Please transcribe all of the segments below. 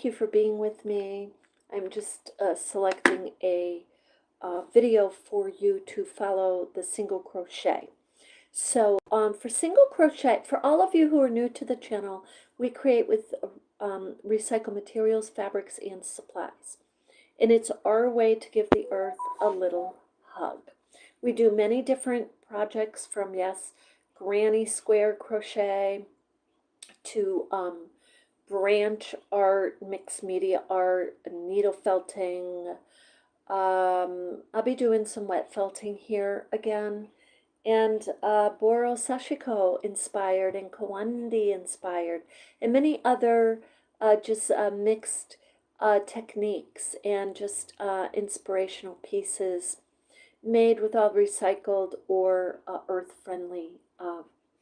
you for being with me. I'm just selecting a video for you to follow the single crochet. So for single crochet, for all of you who are new to the channel, we create with recycled materials, fabrics, and supplies. And it's our way to give the earth a little hug. We do many different projects from, yes, granny square crochet to branch art, mixed media art, needle felting. I'll be doing some wet felting here again. And Boro Sashiko inspired and Kawandi inspired, and many other just mixed techniques and just inspirational pieces made with all recycled or earth-friendly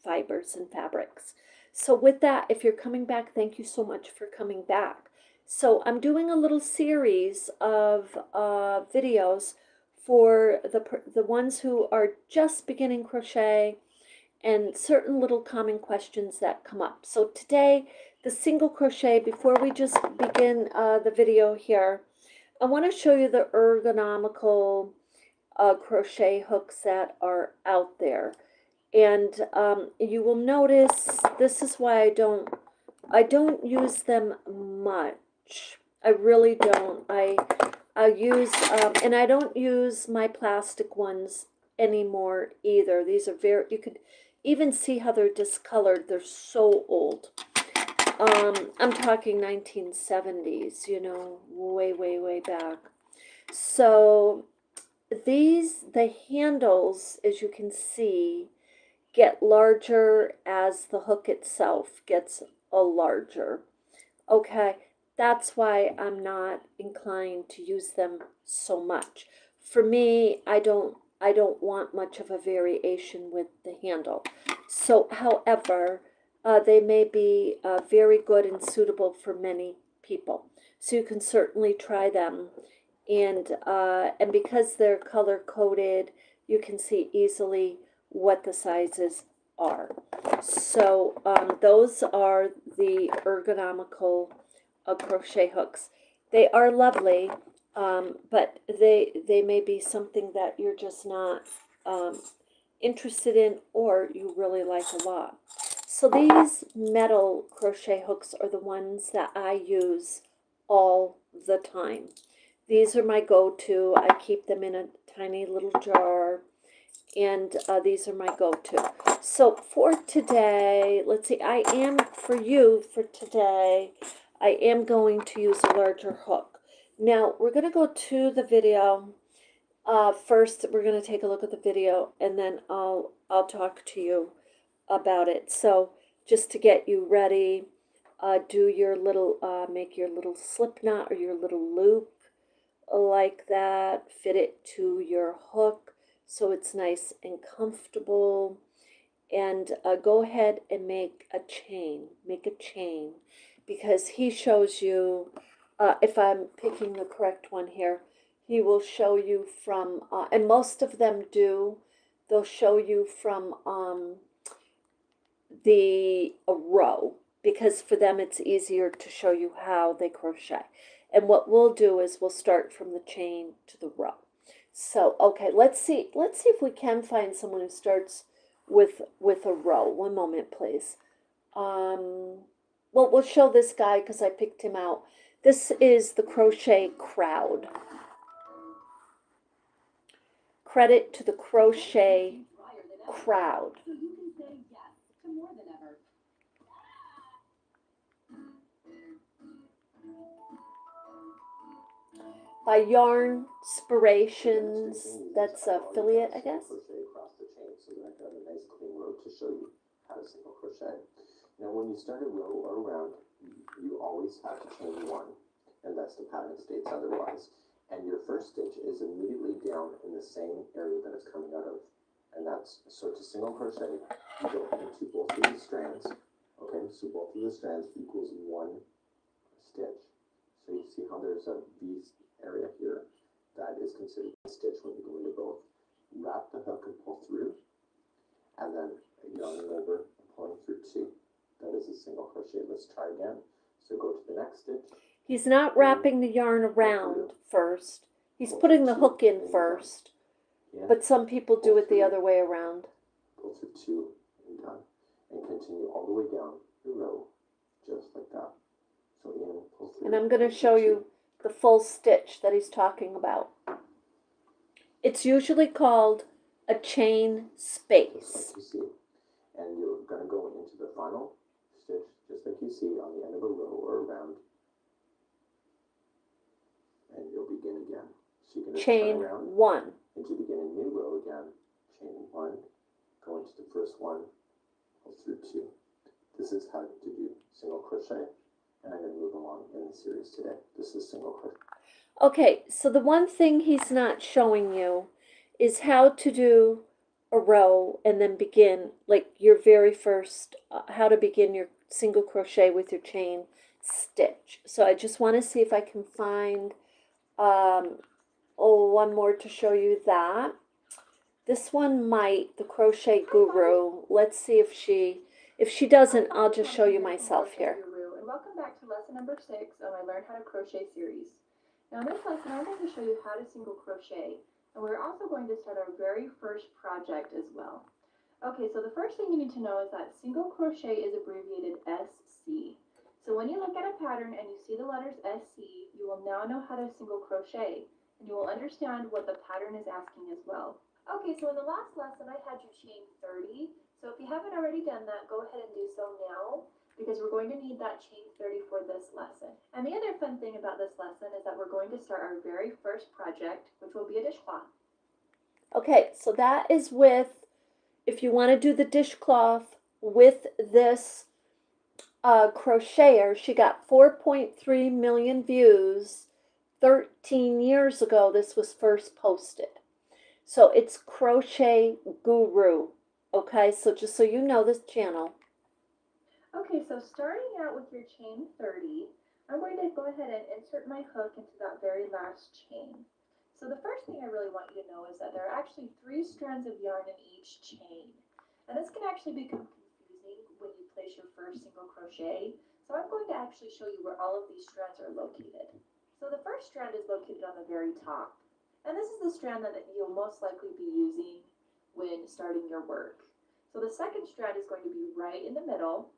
fibers and fabrics. So with that, if you're coming back, thank you so much for coming back. So I'm doing a little series of videos for the ones who are just beginning crochet and certain little common questions that come up. So today, the single crochet, before we just begin the video here, I want to show you the ergonomical crochet hooks that are out there. And you will notice, this is why I don't use them much. I really don't. I use, and I don't use my plastic ones anymore either. These are you could even see how they're discolored. They're so old. I'm talking 1970s, you know, way, way, way back. So the handles, as you can see, get larger as the hook itself gets larger. Okay, that's why I'm not inclined to use them so much. For me, I don't want much of a variation with the handle. So, however, they may be very good and suitable for many people. So you can certainly try them. And because they're color coded, you can see easily what the sizes are. So those are the ergonomical crochet hooks. They are lovely, but they may be something that you're just not interested in or you really like a lot. So these metal crochet hooks are the ones that I use all the time. These are my go-to. I keep them in a tiny little jar, and these are my go-to. So for today, let's see, for today, I am going to use a larger hook. Now, we're going to go to the video. First, we're going to take a look at the video, and then I'll talk to you about it. So just to get you ready, do your little, make your little slip knot or your little loop like that. Fit it to your hook so it's nice and comfortable. And go ahead and make a chain. Make a chain, because he shows you, if I'm picking the correct one here, he will show you from, and most of them do, they'll show you from the row, because for them it's easier to show you how they crochet. And what we'll do is we'll start from the chain to the row. So, okay, let's see if we can find someone who starts with a row. One moment, please. Well, we'll show this guy because I picked him out. This is the crochet crowd. Credit to the crochet crowd. By Yarn Inspirations, that's affiliate, I guess. Crochet across the chain, so that I got a nice clean row to show you how to single crochet. Now, when you start a row or round, you always have to chain one, unless the pattern states otherwise. And your first stitch is immediately down in the same area that it's coming out of, and that's, so to single crochet, you go into both of these strands. Okay, so both of the strands equals one stitch. So you see how there's a V area here, that is considered a stitch when you go into both. Wrap the hook and pull through, and then yarn over and pulling through two. That is a single crochet. Let's try again. So go to the next stitch. He's not wrapping the yarn around first. He's putting the hook in first, but some people do it the other way around. Pull through 2 and done. And continue all the way down the row, just like that. So in, pull through. And I'm going to show you the full stitch that he's talking about. It's usually called a chain space. Just like you see. And you're going to go into the final stitch, just like you see on the end of a row or around. And you'll begin again. So you're going to chain turn around 1. and to begin a new row again. Chain 1, go into the first one, pull through 2. This is how to do single crochet, and I'm going to move along in the series today. This is single crochet. Okay, so the one thing he's not showing you is how to do a row and then begin, like your very first, how to begin your single crochet with your chain stitch. So I just want to see if I can find one more to show you that. This one might, the Crochet Guru. Let's see if she doesn't, I'll just show you myself here. And welcome back to lesson number 6 of my Learn How to Crochet series. Now in this lesson, I'm going to show you how to single crochet, and we're also going to start our very first project as well. Okay, so the first thing you need to know is that single crochet is abbreviated SC. So when you look at a pattern and you see the letters SC, you will now know how to single crochet, and you will understand what the pattern is asking as well. Okay, so in the last lesson, I had you chain 30. So if you haven't already done that, go ahead and do so now, because we're going to need that chain 30 for this lesson. And the other fun thing about this lesson is that we're going to start our very first project, which will be a dishcloth. Okay, so that is with, if you want to do the dishcloth with this crocheter, she got 4.3 million views 13 years ago. This was first posted. So it's Crochet Guru. Okay, so just so you know this channel. Okay, so starting out with your chain 30, I'm going to go ahead and insert my hook into that very last chain. So the first thing I really want you to know is that there are actually 3 strands of yarn in each chain. And this can actually become confusing when you place your first single crochet. So I'm going to actually show you where all of these strands are located. So the first strand is located on the very top. And this is the strand that you'll most likely be using when starting your work. So the second strand is going to be right in the middle.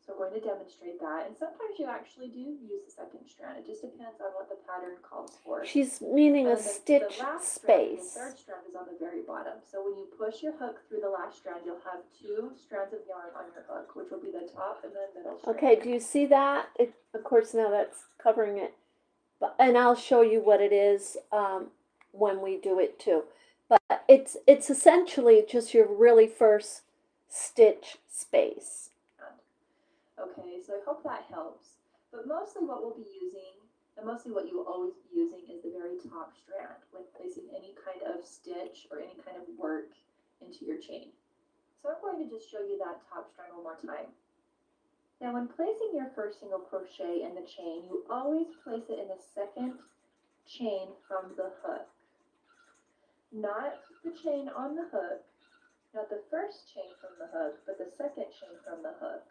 So we're going to demonstrate that. And sometimes you actually do use the second strand. It just depends on what the pattern calls for. She's meaning a stitch the last space. Strand, the third strand is on the very bottom. So when you push your hook through the last strand, you'll have 2 strands of yarn on your hook, which will be the top and the middle strand. Okay, do you see that? Of course, now that's covering it. And I'll show you what it is when we do it too. But it's essentially just your really first stitch space. Okay, so I hope that helps. But mostly what we'll be using, and mostly what you will always be using, is the very top strand when placing any kind of stitch or any kind of work into your chain. So I'm going to just show you that top strand one more time. Now when placing your first single crochet in the chain, you always place it in the second chain from the hook. Not the chain on the hook, not the first chain from the hook, but the second chain from the hook.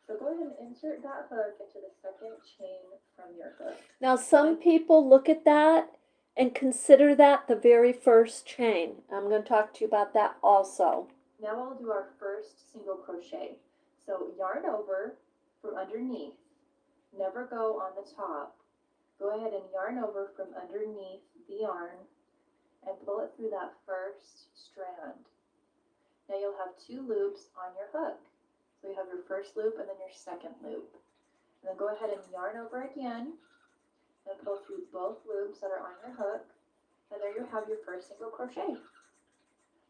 So go ahead and insert that hook into the second chain from your hook. Now some people look at that and consider that the very first chain. I'm going to talk to you about that also. Now we'll do our first single crochet. So yarn over from underneath. Never go on the top. Go ahead and yarn over from underneath the yarn and pull it through that first strand. Now you'll have 2 loops on your hook. So you have your first loop and then your second loop. And then go ahead and yarn over again and pull through both loops that are on your hook. And there you have your first single crochet.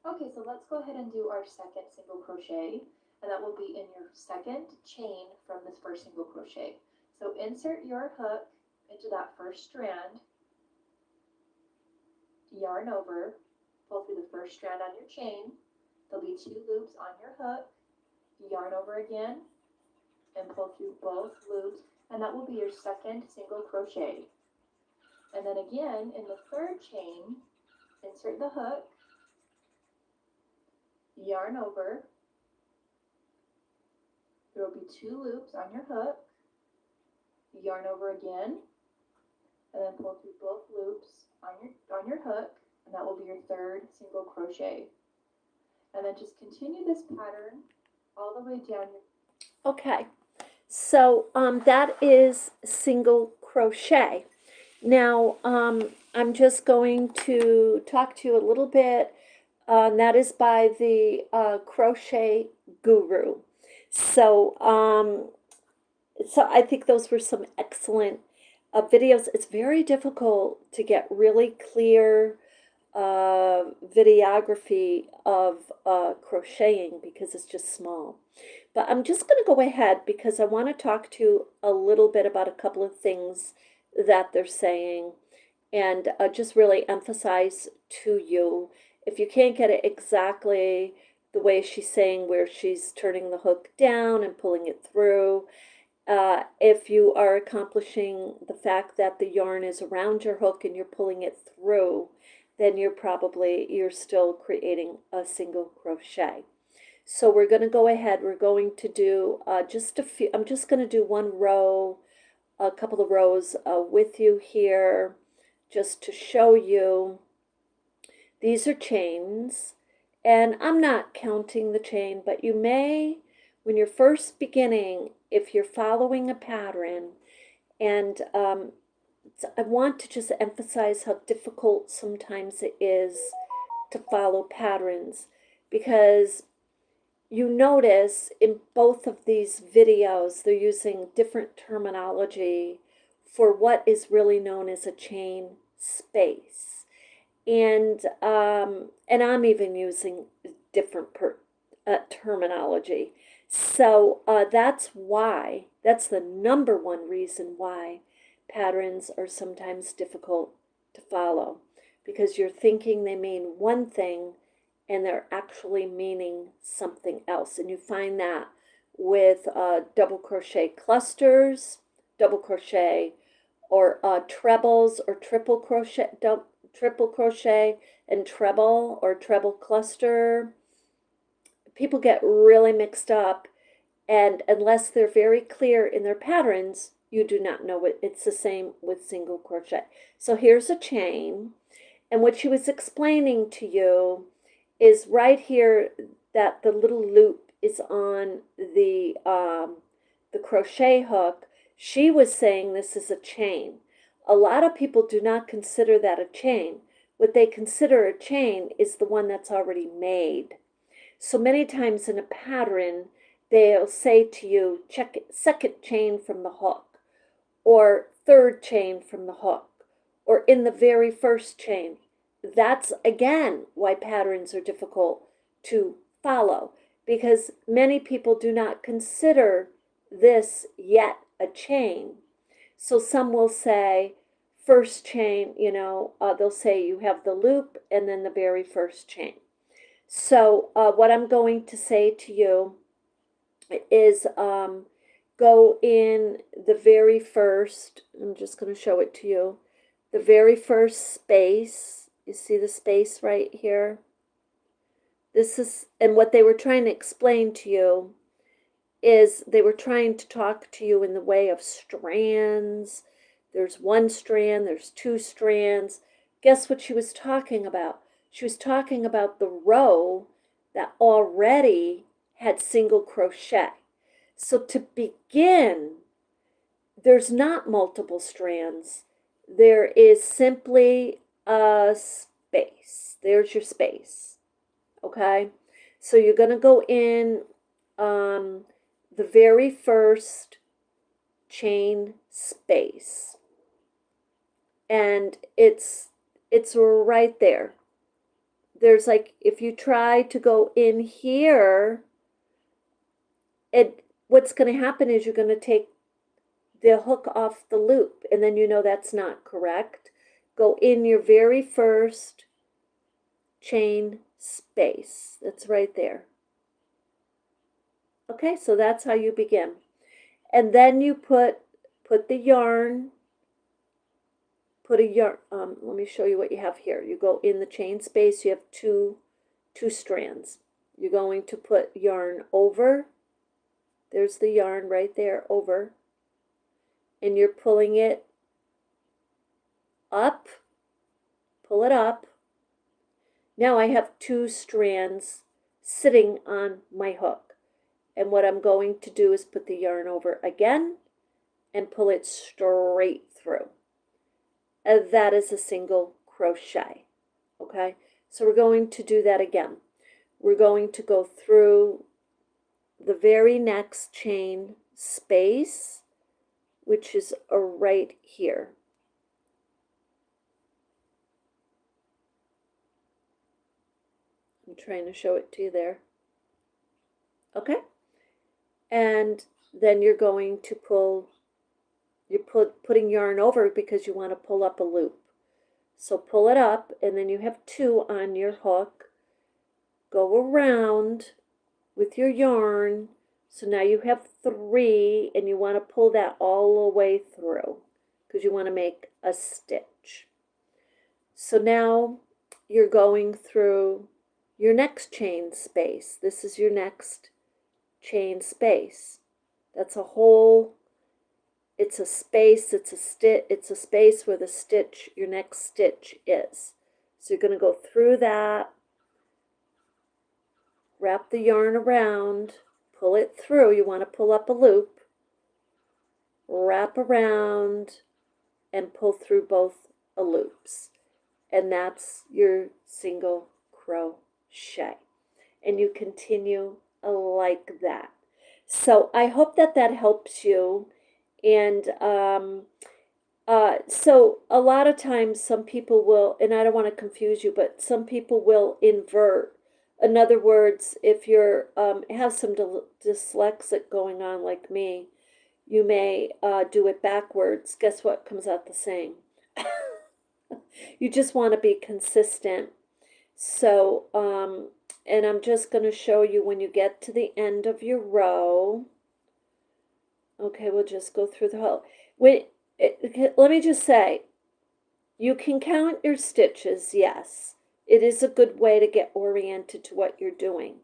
Okay, so let's go ahead and do our second single crochet. And that will be in your second chain from this first single crochet. So insert your hook into that first strand, yarn over, pull through the first strand on your chain. There'll be 2 loops on your hook, yarn over again, and pull through both loops, and that will be your second single crochet. And then again, in the third chain, insert the hook, yarn over. There will be 2 loops on your hook, yarn over again, and then pull through both loops on your hook, and that will be your third single crochet. And then just continue this pattern all the way down your. Okay, so that is single crochet. Now I'm just going to talk to you a little bit. That is by the Crochet Guru. So so I think those were some excellent videos. It's very difficult to get really clear videography of crocheting because it's just small. But I'm just going to go ahead because I want to talk to you a little bit about a couple of things that they're saying and just really emphasize to you. If you can't get it exactly the way she's saying, where she's turning the hook down and pulling it through, if you are accomplishing the fact that the yarn is around your hook and you're pulling it through, then you're still creating a single crochet. So we're going to go ahead, we're going to do just a few, I'm just going to do one row, a couple of rows with you here, just to show you. These are chains, and I'm not counting the chain, but you may, when you're first beginning, if you're following a pattern, and I want to just emphasize how difficult sometimes it is to follow patterns, because you notice in both of these videos they're using different terminology for what is really known as a chain space, and I'm even using different terminology. So that's the number one reason why patterns are sometimes difficult to follow, because you're thinking they mean one thing and they're actually meaning something else. And you find that with double crochet clusters, double crochet, or trebles, or triple crochet and treble, or treble cluster. People get really mixed up, and unless they're very clear in their patterns, you do not know it. It's the same with single crochet. So here's a chain, and what she was explaining to you is right here that the little loop is on the crochet hook. She was saying this is a chain. A lot of people do not consider that a chain. What they consider a chain is the one that's already made. So many times in a pattern, they'll say to you, check second chain from the hook, or third chain from the hook, or in the very first chain. That's again why patterns are difficult to follow, because many people do not consider this yet a chain. So some will say first chain, they'll say you have the loop and then the very first chain. So what I'm going to say to you is go in the very first, I'm just going to show it to you, the very first space. You see the space right here? This is, and what they were trying to explain to you is they were trying to talk to you in the way of strands. There's one strand, there's two strands. Guess what she was talking about? She was talking about the row that already had single crochet. So to begin, there's not multiple strands. There is simply a space. There's your space. Okay? So you're going to go in the very first chain space. And it's right there. There's like, if you try to go in here, what's going to happen is you're going to take the hook off the loop, and then that's not correct. Go in your very first chain space. That's right there. Okay, so that's how you begin. And then you put the yarn, let me show you what you have here. You go in the chain space, you have two strands. You're going to put yarn over. There's the yarn right there, over. and you're pulling it up, pull it up. Now I have 2 strands sitting on my hook. And what I'm going to do is put the yarn over again and pull it straight through. And that is a single crochet. Okay, so we're going to do that again. We're going to go through the very next chain space, which is right here. I'm trying to show it to you there. Okay, and then you're going to pull, putting yarn over because you want to pull up a loop. So pull it up, and then you have 2 on your hook. Go around with your yarn. So now you have 3, and you want to pull that all the way through because you want to make a stitch. So now you're going through your next chain space. This is your next chain space. That's a whole, it's a space, it's a stitch, it's a space where the stitch, your next stitch is. So you're going to go through that, wrap the yarn around, pull it through. You want to pull up a loop, wrap around, and pull through both loops. And that's your single crochet. And you continue like that. So I hope that that helps you. And so a lot of times some people will, and I don't want to confuse you, but some people will invert. In other words, if you're have some dyslexic going on like me, you may do it backwards. Guess what comes out the same? You just want to be consistent. So, and I'm just going to show you when you get to the end of your row. Okay, we'll just go through the whole. Let me just say, you can count your stitches, yes. It is a good way to get oriented to what you're doing.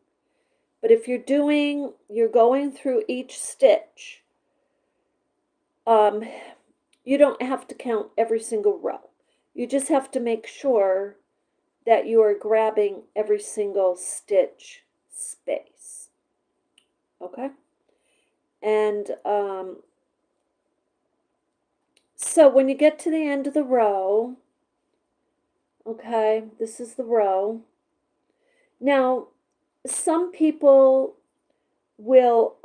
But if you're going through each stitch, you don't have to count every single row. You just have to make sure that you are grabbing every single stitch space. Okay? And so when you get to the end of the row, okay, this is the row. Now, some people will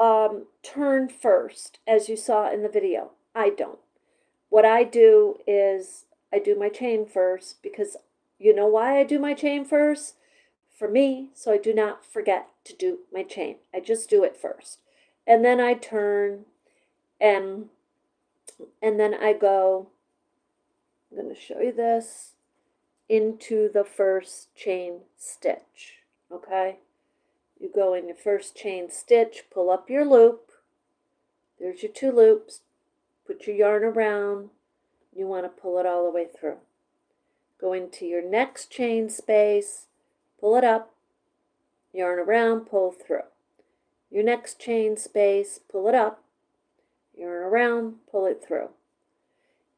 turn first, as you saw in the video. I don't. What I do is I do my chain first, because you know why I do my chain first? For me, so I do not forget to do my chain. I just do it first. And then I turn, and then I go, I'm going to show you this, into the first chain stitch. Okay? You go in your first chain stitch, pull up your loop. There's your 2 loops. Put your yarn around. You want to pull it all the way through. Go into your next chain space, pull it up, yarn around, pull through. Your next chain space, pull it up, yarn around, pull it through.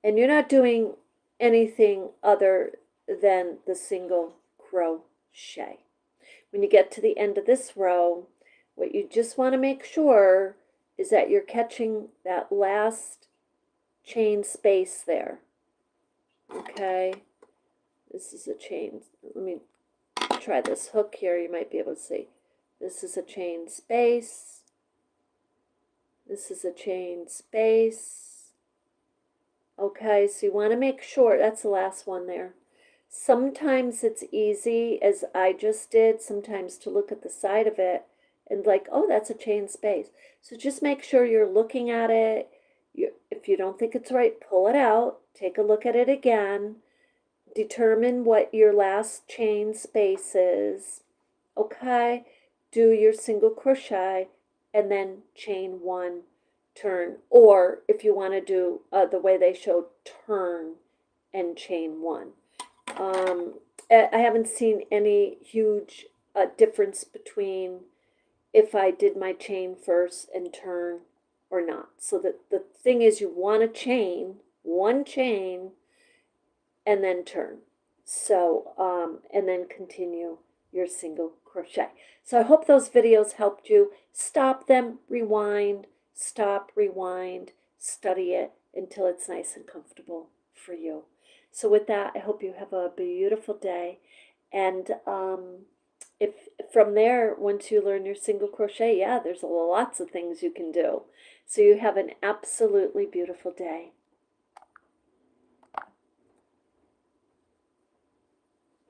And you're not doing anything other than the single crochet. When you get to the end of this row, what you just want to make sure is that you're catching that last chain space there. Okay, this is a chain. Let me try this hook here. You might be able to see. This is a chain space. This is a chain space. Okay, so you want to make sure that's the last one there. Sometimes it's easy, as I just did, sometimes to look at the side of it and like, oh, that's a chain space. So just make sure you're looking at it. If you don't think it's right, pull it out, take a look at it again, determine what your last chain space is. Okay, do your single crochet and then chain 1, turn, or if you want to do the way they showed, turn and chain 1. I haven't seen any huge difference between if I did my chain first and turn or not. So that the thing is, you want to chain one chain and then turn. So, and then continue your single crochet. So I hope those videos helped you. Stop them, rewind, stop, rewind, study it until it's nice and comfortable for you. So with that, I hope you have a beautiful day. And if from there, once you learn your single crochet, yeah, there's lots of things you can do. So you have an absolutely beautiful day.